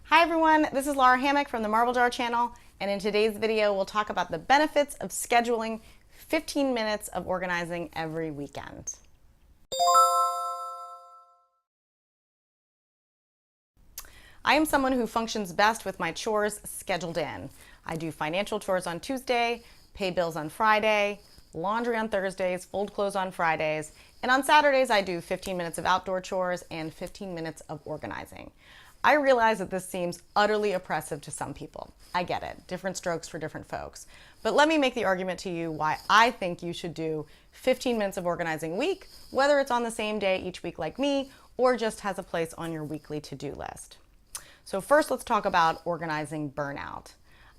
Hi everyone, this is Lara Hammock from the Marble Jar channel, and in today's video we'll talk about the benefits of scheduling 15 minutes of organizing every weekend. I am someone who functions best with my chores scheduled in. I do financial chores on Tuesday, pay bills on Friday, laundry on Thursdays, fold clothes on Fridays, and on Saturdays I do 15 minutes of outdoor chores and 15 minutes of organizing. I realize that this seems utterly oppressive to some people. I get it, different strokes for different folks. But let me make the argument to you why I think you should do 15 minutes of organizing a week, whether it's on the same day each week like me, or just has a place on your weekly to-do list. So first, let's talk about organizing burnout.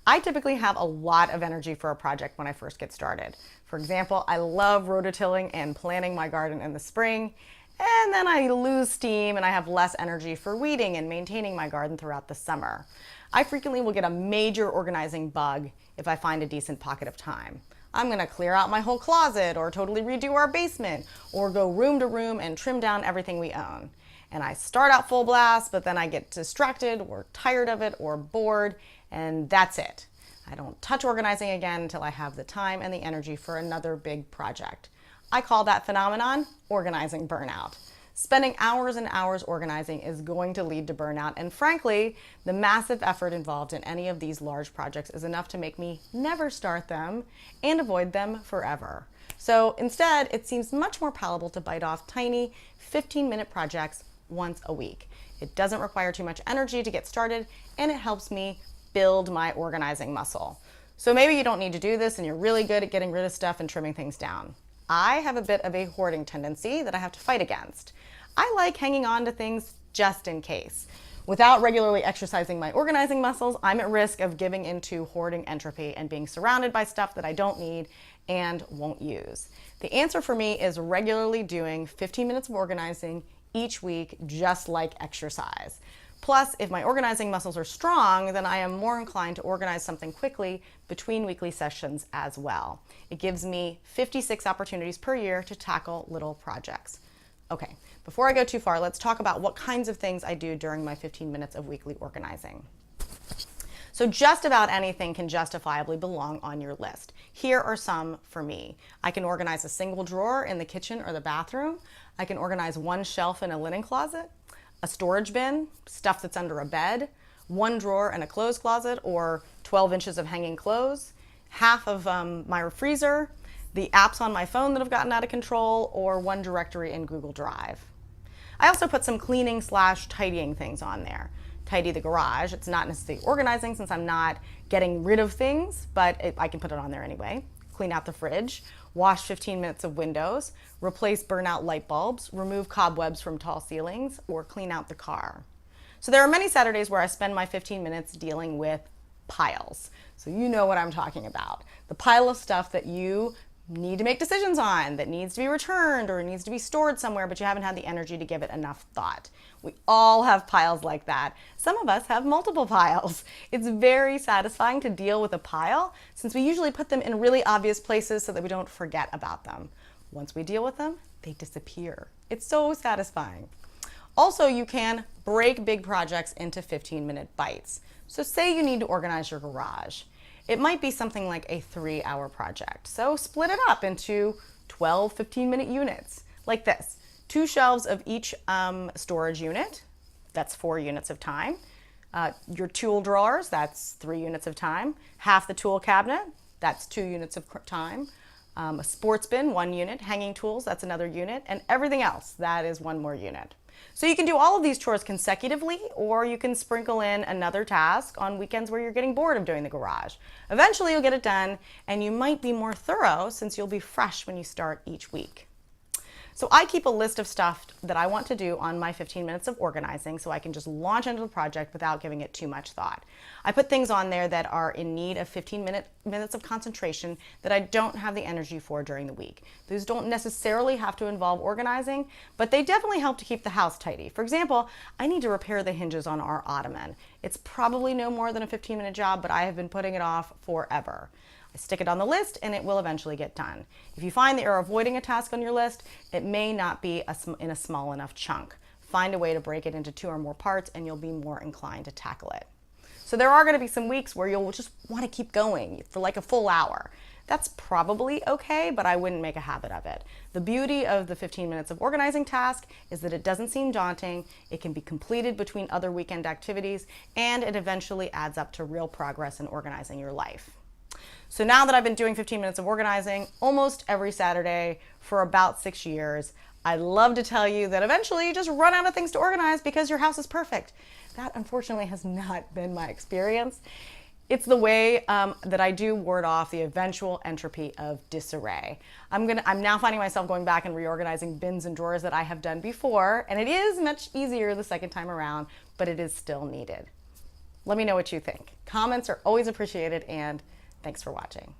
I typically have a lot of energy for a project when I first get started. For example, I love rototilling and planting my garden in the spring, and then I lose steam and I have less energy for weeding and maintaining my garden throughout the summer. I frequently will get a major organizing bug if I find a decent pocket of time. I'm gonna clear out my whole closet or totally redo our basement or go room to room and trim down everything we own. And I start out full blast, but then I get distracted or tired of it or bored, and that's it. I don't touch organizing again until I have the time and the energy for another big project. I call that phenomenon organizing burnout. Spending hours and hours organizing is going to lead to burnout, and frankly, the massive effort involved in any of these large projects is enough to make me never start them and avoid them forever. So instead, it seems much more palatable to bite off tiny 15-minute projects once a week. It doesn't require too much energy to get started, and it helps me build my organizing muscle. So maybe you don't need to do this and you're really good at getting rid of stuff and trimming things down. I have a bit of a hoarding tendency that I have to fight against. I like hanging on to things just in case. Without regularly exercising my organizing muscles, I'm at risk of giving into hoarding entropy and being surrounded by stuff that I don't need and won't use. The answer for me is regularly doing 15 minutes of organizing each week, just like exercise. Plus, if my organizing muscles are strong, then I am more inclined to organize something quickly between weekly sessions as well. It gives me 56 opportunities per year to tackle little projects. Okay, before I go too far, let's talk about what kinds of things I do during my 15 minutes of weekly organizing. So just about anything can justifiably belong on your list. Here are some for me. I can organize a single drawer in the kitchen or the bathroom. I can organize one shelf in a linen closet, a storage bin, stuff that's under a bed, one drawer in a clothes closet or 12 inches of hanging clothes, half of my freezer, the apps on my phone that have gotten out of control, or one directory in Google Drive. I also put some cleaning / tidying things on there. Tidy the garage. It's not necessarily organizing since I'm not getting rid of things, but I can put it on there anyway. Clean out the fridge, wash 15 minutes of windows, replace burnout light bulbs, remove cobwebs from tall ceilings, or clean out the car. So there are many Saturdays where I spend my 15 minutes dealing with piles. So you know what I'm talking about. The pile of stuff that you need to make decisions on, that needs to be returned or needs to be stored somewhere, but you haven't had the energy to give it enough thought. We all have piles like that. Some of us have multiple piles. It's very satisfying to deal with a pile since we usually put them in really obvious places so that we don't forget about them. Once we deal with them, they disappear. It's so satisfying. Also, you can break big projects into 15-minute bites. So say you need to organize your garage. It might be something like a 3-hour project. So split it up into 12 15-minute units like this. 2 shelves of each storage unit, that's 4 units of time. Your tool drawers, that's 3 units of time. Half the tool cabinet, that's 2 units of time. A sports bin, 1 unit. Hanging tools, that's another unit. And everything else, that is 1 more unit. So you can do all of these chores consecutively, or you can sprinkle in another task on weekends where you're getting bored of doing the garage. Eventually you'll get it done, and you might be more thorough since you'll be fresh when you start each week. So I keep a list of stuff that I want to do on my 15 minutes of organizing so I can just launch into the project without giving it too much thought. I put things on there that are in need of 15 minutes of concentration that I don't have the energy for during the week. Those don't necessarily have to involve organizing, but they definitely help to keep the house tidy. For example, I need to repair the hinges on our ottoman. It's probably no more than a 15-minute job, but I have been putting it off forever. I stick it on the list and it will eventually get done. If you find that you're avoiding a task on your list, it may not be in a small enough chunk. find a way to break it into 2 or more parts, and you'll be more inclined to tackle it. So there are going to be some weeks where you'll just want to keep going for like a full hour. That's probably okay, but I wouldn't make a habit of it. The beauty of the 15 minutes of organizing task is that it doesn't seem daunting, it can be completed between other weekend activities, and it eventually adds up to real progress in organizing your life. So now that I've been doing 15 minutes of organizing almost every Saturday for about 6 years, I'd love to tell you that eventually you just run out of things to organize because your house is perfect. That unfortunately has not been my experience. It's the way that I do ward off the eventual entropy of disarray. I'm now finding myself going back and reorganizing bins and drawers that I have done before, and it is much easier the second time around, but it is still needed. Let me know what you think. Comments are always appreciated, and thanks for watching.